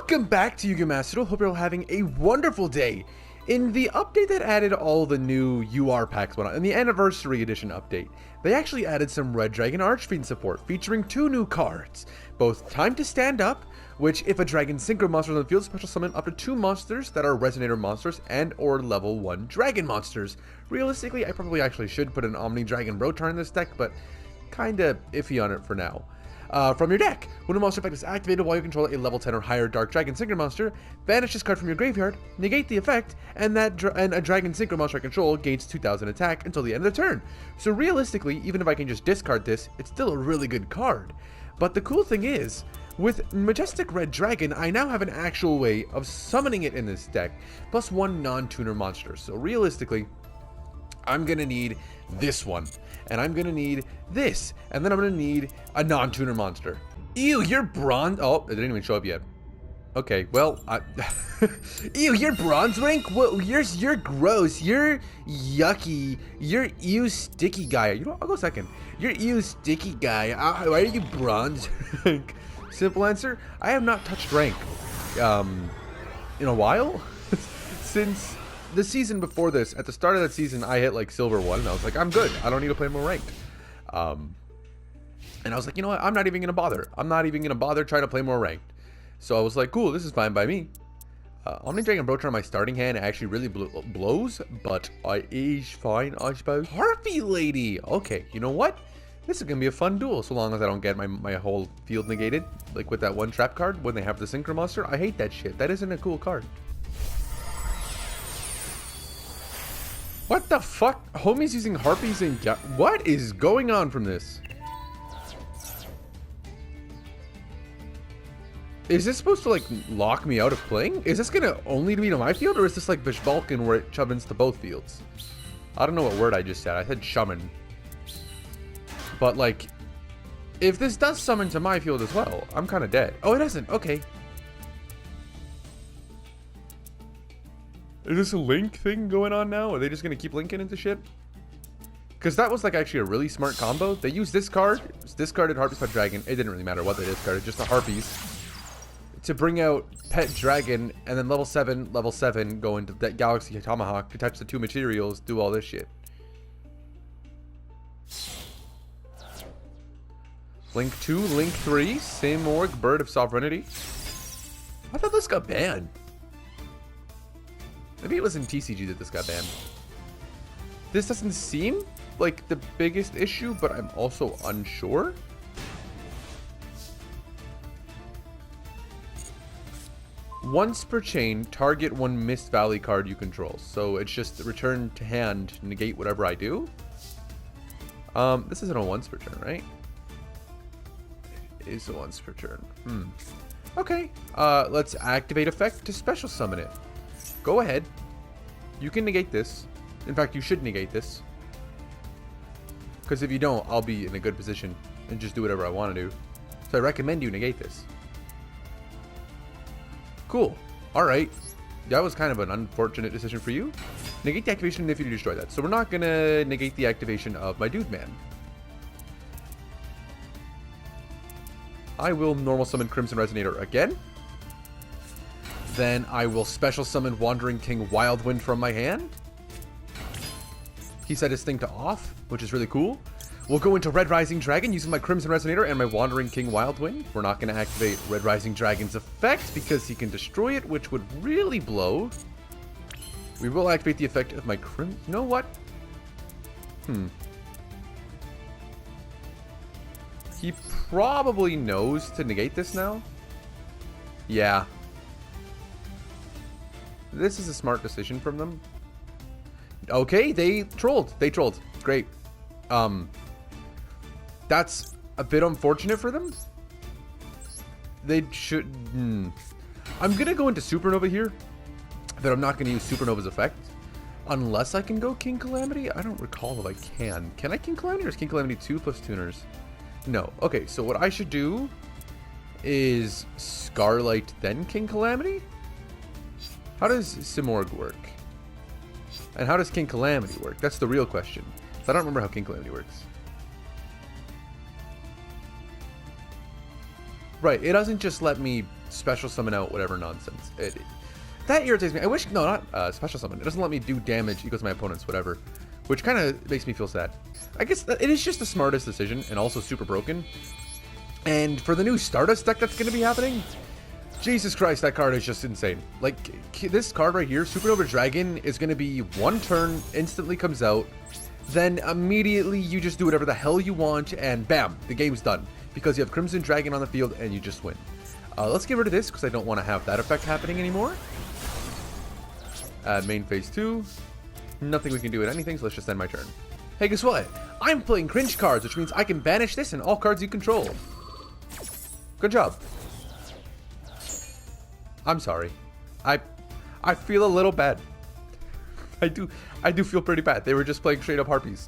Welcome back to YuGiOh Master. Hope you're all having a wonderful day. In the update that added all the new UR packs, in the Anniversary Edition update, they actually added some Red Dragon Archfiend support, featuring 2 new cards. Both Time to Stand Up, which if a Dragon Synchro monster on the field, special summon up to 2 monsters that are Resonator monsters and or level 1 Dragon monsters. Realistically, I probably actually should put an Omni Dragon Rotar in this deck, but kinda iffy on it for now. From your deck, when a monster effect is activated while you control a level 10 or higher Dark Dragon Synchro monster, banish this card from your graveyard, negate the effect, and a Dragon Synchro monster I control gains 2000 attack until the end of the turn. So realistically, even if I can just discard this, it's still a really good card. But the cool thing is, with Majestic Red Dragon, I now have an actual way of summoning it in this deck, plus 1 non-tuner monster. So realistically, I'm gonna need this one, and I'm gonna need this, and then I'm gonna need a non-tuner monster. Ew, you're bronze. Oh, it didn't even show up yet. Okay, well, ew, you're bronze rank. What? You're gross. You're yucky. You're ew sticky guy. You know, I'll go second. You're ew sticky guy. Why are you bronze rank? Simple answer: I have not touched rank, in a while, since the season before this. At the start of that season, I hit like silver 1, and I was like, I'm good. I don't need to play more ranked. And I was like, you know what? I'm not even gonna bother. I'm not even gonna bother trying to play more ranked. So I was like, cool, this is fine by me. Omni Dragon Broacher on my starting hand actually really blows, but I is fine, I suppose. Harpy Lady. Okay, you know what? This is gonna be a fun duel, so long as I don't get my whole field negated, like with that one trap card when they have the Synchro monster. I hate that shit. That isn't a cool card. What the fuck? Homie's using harpies and what is going on from this? Is this supposed to like lock me out of playing? Is this gonna only be to my field, or is this like Vishvalkin where it chummins to both fields? I don't know what word I just said. I said summon. But like, if this does summon to my field as well, I'm kind of dead. Oh, it doesn't. Okay. Is this a link thing going on now? Are they just going to keep linking into shit? Because that was like actually a really smart combo. They used this card, discarded Harpies Pet Dragon. It didn't really matter what they discarded, just the Harpies. To bring out Pet Dragon, and then level 7, go into that Galaxy Tomahawk, attach the 2 materials, do all this shit. Link 2, Link 3, same org, Bird of Sovereignty. I thought this got banned. Maybe it was in TCG that this got banned. This doesn't seem like the biggest issue, but I'm also unsure. Once per chain, target 1 Mist Valley card you control. So it's just return to hand, negate whatever I do. This isn't a once per turn, right? It is a once per turn. Okay, let's activate effect to special summon it. Go ahead. You can negate this. In fact, you should negate this. Because if you don't, I'll be in a good position and just do whatever I want to do. So I recommend you negate this. Cool. Alright. That was kind of an unfortunate decision for you. Negate the activation if you destroy that. So we're not going to negate the activation of my Dude Man. I will normal summon Crimson Resonator again. Then I will special summon Wandering King Wildwind from my hand. He set his thing to off, which is really cool. We'll go into Red Rising Dragon using my Crimson Resonator and my Wandering King Wildwind. We're not going to activate Red Rising Dragon's effect because he can destroy it, which would really blow. We will activate the effect of my Crimson... You know what? He probably knows to negate this now. Yeah. This is a smart decision from them. Okay, they trolled. They trolled. Great. That's a bit unfortunate for them. They should... I'm going to go into Supernova here, but I'm not going to use Supernova's effect. Unless I can go King Calamity? I don't recall if I can. Can I King Calamity, or is King Calamity 2 plus tuners? No. Okay, so what I should do is Scarlight, then King Calamity? How does Simorg work? And how does King Calamity work? That's the real question. So I don't remember how King Calamity works. Right, it doesn't just let me special summon out whatever nonsense. That irritates me. I wish, no, not special summon. It doesn't let me do damage equals my opponent's whatever, which kind of makes me feel sad. I guess it is just the smartest decision and also super broken. And for the new Stardust deck that's going to be happening, Jesus Christ, that card is just insane. Like, this card right here, Supernova Dragon, is going to be one turn, instantly comes out, then immediately you just do whatever the hell you want, and bam, the game's done. Because you have Crimson Dragon on the field, and you just win. Let's get rid of this, because I don't want to have that effect happening anymore. Main phase 2. Nothing we can do at anything, so let's just end my turn. Hey, guess what? I'm playing cringe cards, which means I can banish this and all cards you control. Good job. I'm sorry. I feel a little bad. I do feel pretty bad. They were just playing straight up Harpies.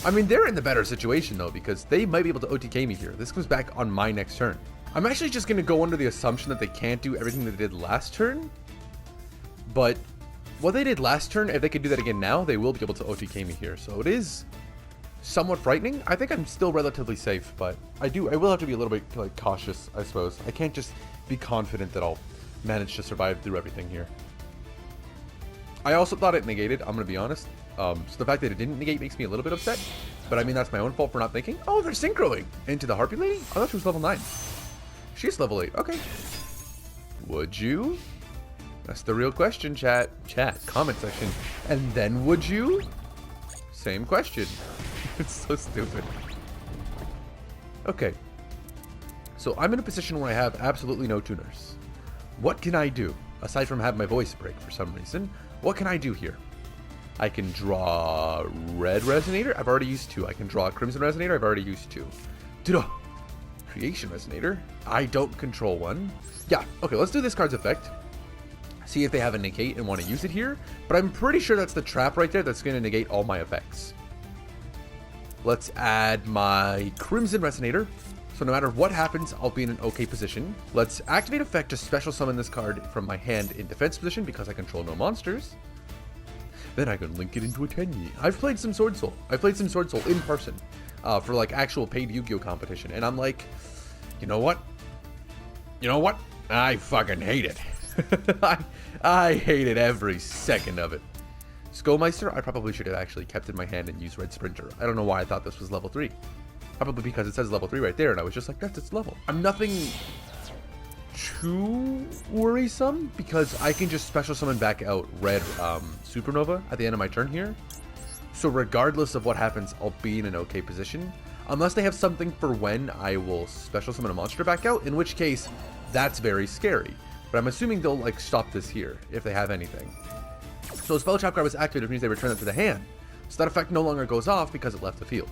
I mean, they're in the better situation though, because they might be able to OTK me here. This comes back on my next turn. I'm actually just going to go under the assumption that they can't do everything that they did last turn. But what they did last turn, if they could do that again now, they will be able to OTK me here. So it is somewhat frightening. I think I'm still relatively safe, but I will have to be a little bit like cautious, I suppose. I can't just be confident that I'll manage to survive through everything here. I also thought it negated, I'm going to be honest. So the fact that it didn't negate makes me a little bit upset. But I mean, that's my own fault for not thinking. Oh, they're synchroing into the Harpy Lady? I thought she was level 9. She's level 8. Okay. Would you? That's the real question, chat. Comment section. And then would you? Same question. It's so stupid. Okay. So I'm in a position where I have absolutely no tuners. What can I do? Aside from have my voice break for some reason, what can I do here? I can draw Red Resonator. I've already used 2. I can draw Crimson Resonator. I've already used 2. Creation Resonator. I don't control one. Yeah, okay, let's do this card's effect. See if they have a negate and want to use it here. But I'm pretty sure that's the trap right there that's going to negate all my effects. Let's add my Crimson Resonator. So no matter what happens, I'll be in an okay position. Let's activate effect to special summon this card from my hand in defense position because I control no monsters. Then I can link it into a Tenyi. I've played some Sword Soul. I played some Sword Soul in person for like actual paid Yu-Gi-Oh competition. And I'm like, you know what? You know what? I fucking hate it. I hated every second of it. Skullmeister, I probably should have actually kept in my hand and used Red Sprinter. I don't know why I thought this was level 3. Probably because it says level 3 right there, and I was just like, that's its level. I'm nothing too worrisome, because I can just special summon back out Red Supernova at the end of my turn here. So regardless of what happens, I'll be in an okay position. Unless they have something for when I will special summon a monster back out, in which case, that's very scary. But I'm assuming they'll like stop this here, if they have anything. So Spell Trap card was activated, which means they return it to the hand. So that effect no longer goes off because it left the field.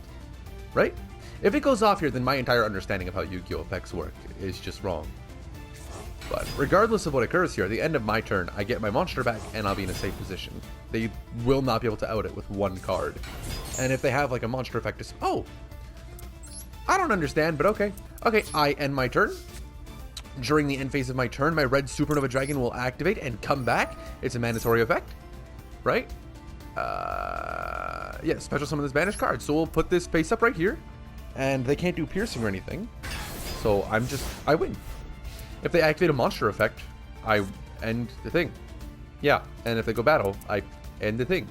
Right? If it goes off here, then my entire understanding of how Yu-Gi-Oh effects work is just wrong. But regardless of what occurs here, at the end of my turn, I get my monster back and I'll be in a safe position. They will not be able to out it with one card. And if they have like a monster effect, oh! I don't understand, but okay. Okay, I end my turn. During the end phase of my turn, my Red Supernova Dragon will activate and come back. It's a mandatory effect, right? Yeah, special summon this banished card. So we'll put this face up right here. And they can't do piercing or anything. So I win. If they activate a monster effect, I end the thing. Yeah, and if they go battle, I end the thing.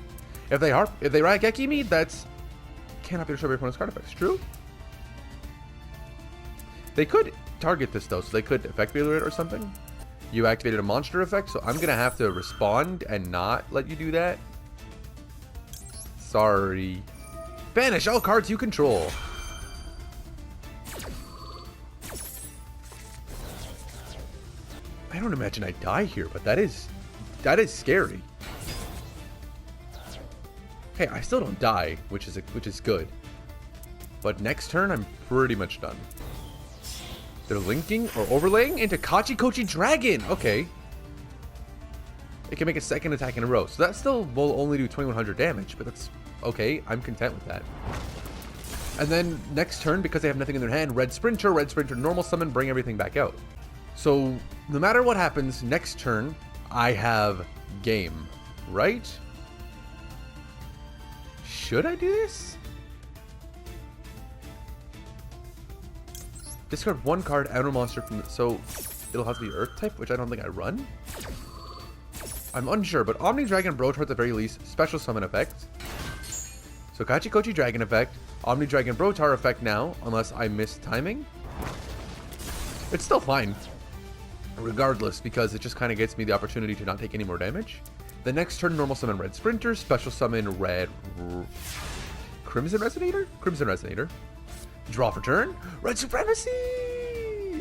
If they Raigeki me, that's cannot be destroyed by opponent's card effects. True? They could target this though, so they could effect failure it or something. You activated a monster effect, so I'm gonna have to respond and not let you do that. Sorry. Banish all cards you control. I don't imagine I die here, but that is scary. Okay, I still don't die, which is good. But next turn, I'm pretty much done. They're linking or overlaying into Kachikochi Dragon. Okay. It can make a second attack in a row. So that still will only do 2100 damage, but that's okay. I'm content with that. And then next turn, because they have nothing in their hand, Red Sprinter, normal summon, bring everything back out. So no matter what happens, next turn, I have game, right? Should I do this? Discard one card, add a monster from the, so it'll have to be Earth type, which I don't think I run. I'm unsure, but Omni Dragon Brotar at the very least, special summon effect. So Kachikochi Dragon effect, Omni Dragon Brotar effect now, unless I miss timing. It's still fine, regardless, because it just kind of gets me the opportunity to not take any more damage. The next turn, normal summon Red Sprinter, special summon Red Crimson Resonator? Crimson Resonator. Draw for turn, Red Supremacy!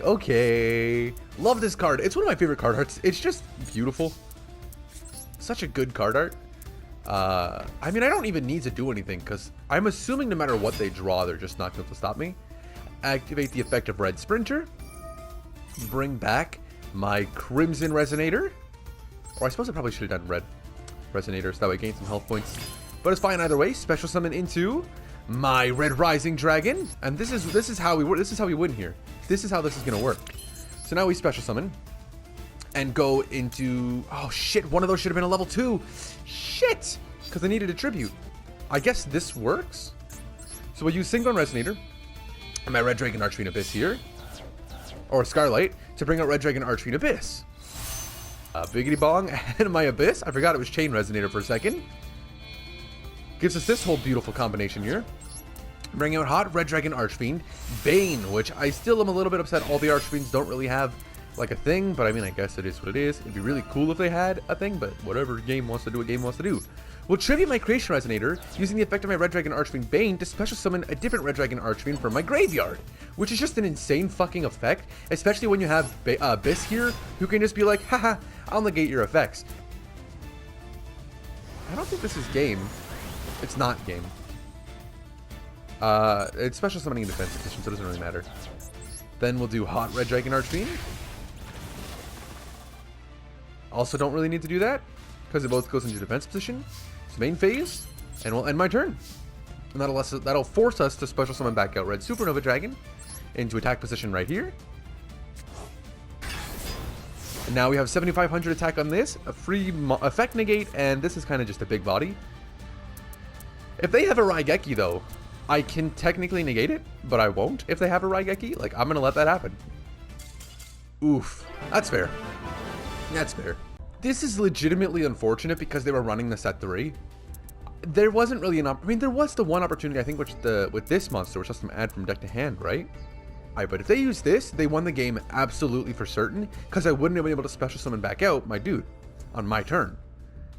Okay. Love this card. It's one of my favorite card arts. It's just beautiful. Such a good card art. I mean, I don't even need to do anything, because I'm assuming no matter what they draw, they're just not going to stop me. Activate the effect of Red Sprinter. Bring back my Crimson Resonator. Or I suppose I probably should have done Red Resonator, so that way I gain some health points. But it's fine either way. Special summon into my Red Rising Dragon. And this is how we win here. This is how this is going to work. So now we special summon. And go into... Oh, shit. One of those should have been a level 2. Shit. Because I needed a tribute. I guess this works. So we'll use Synchro Resonator. And my Red Dragon Archfiend Abyss here. Or Scarlight. To bring out Red Dragon Archfiend Abyss. Biggity Bong. And my Abyss. I forgot it was Chain Resonator for a second. Gives us this whole beautiful combination here. Bring out Hot Red Dragon Archfiend. Bane. Which I still am a little bit upset all the Archfiends don't really have like a thing, but I mean, I guess it is what it is. It'd be really cool if they had a thing, but whatever game wants to do, what game wants to do. We'll tribute my Creation Resonator using the effect of my Red Dragon Archfiend Bane to special summon a different Red Dragon Archfiend from my graveyard, which is just an insane fucking effect, especially when you have Abyss here, who can just be like, haha, I'll negate your effects. I don't think this is game. It's not game. It's special summoning in defense position, so it doesn't really matter. Then we'll do Hot Red Dragon Archfiend. Also don't really need to do that, because it both goes into defense position. It's main phase, and we'll end my turn. And that'll force us to special summon back out Red Supernova Dragon into attack position right here. And now we have 7,500 attack on this, a free effect negate, and this is kind of just a big body. If they have a Raigeki though, I can technically negate it, but I won't if they have a Raigeki. Like, I'm going to let that happen. Oof. That's fair. That's fair. This is legitimately unfortunate because they were running this at 3. There wasn't really an I mean, there was the one opportunity, I think, with this monster, which has some add from deck to hand, right? Alright, but if they use this, they won the game absolutely for certain, because I wouldn't have been able to special summon back out my dude on my turn.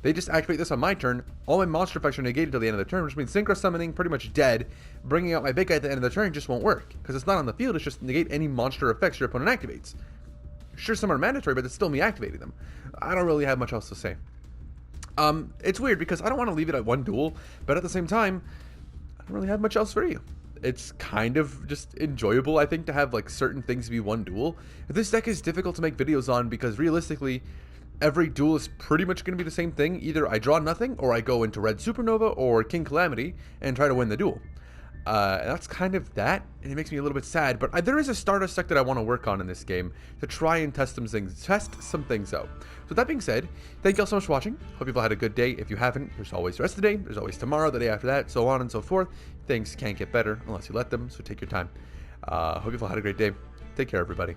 They just activate this on my turn. All my monster effects are negated till the end of the turn, which means Synchro summoning pretty much dead. Bringing out my big guy at the end of the turn just won't work, because it's not on the field, it's just negate any monster effects your opponent activates. Sure, some are mandatory, but it's still me activating them. I don't really have much else to say. It's weird because I don't want to leave it at one duel, but at the same time, I don't really have much else for you. It's kind of just enjoyable, I think, to have like certain things be one duel. This deck is difficult to make videos on because realistically, every duel is pretty much going to be the same thing. Either I draw nothing, or I go into Red Supernova or King Calamity and try to win the duel. That's kind of that, and it makes me a little bit sad, but there is a Stardust deck that I want to work on in this game to try and test some things out. So that being said, thank you all so much for watching. Hope you've all had a good day. If you haven't, there's always the rest of the day, there's always tomorrow, the day after that, so on and so forth. Things can't get better unless you let them, so take your time. Hope you've all had a great day. Take care, everybody.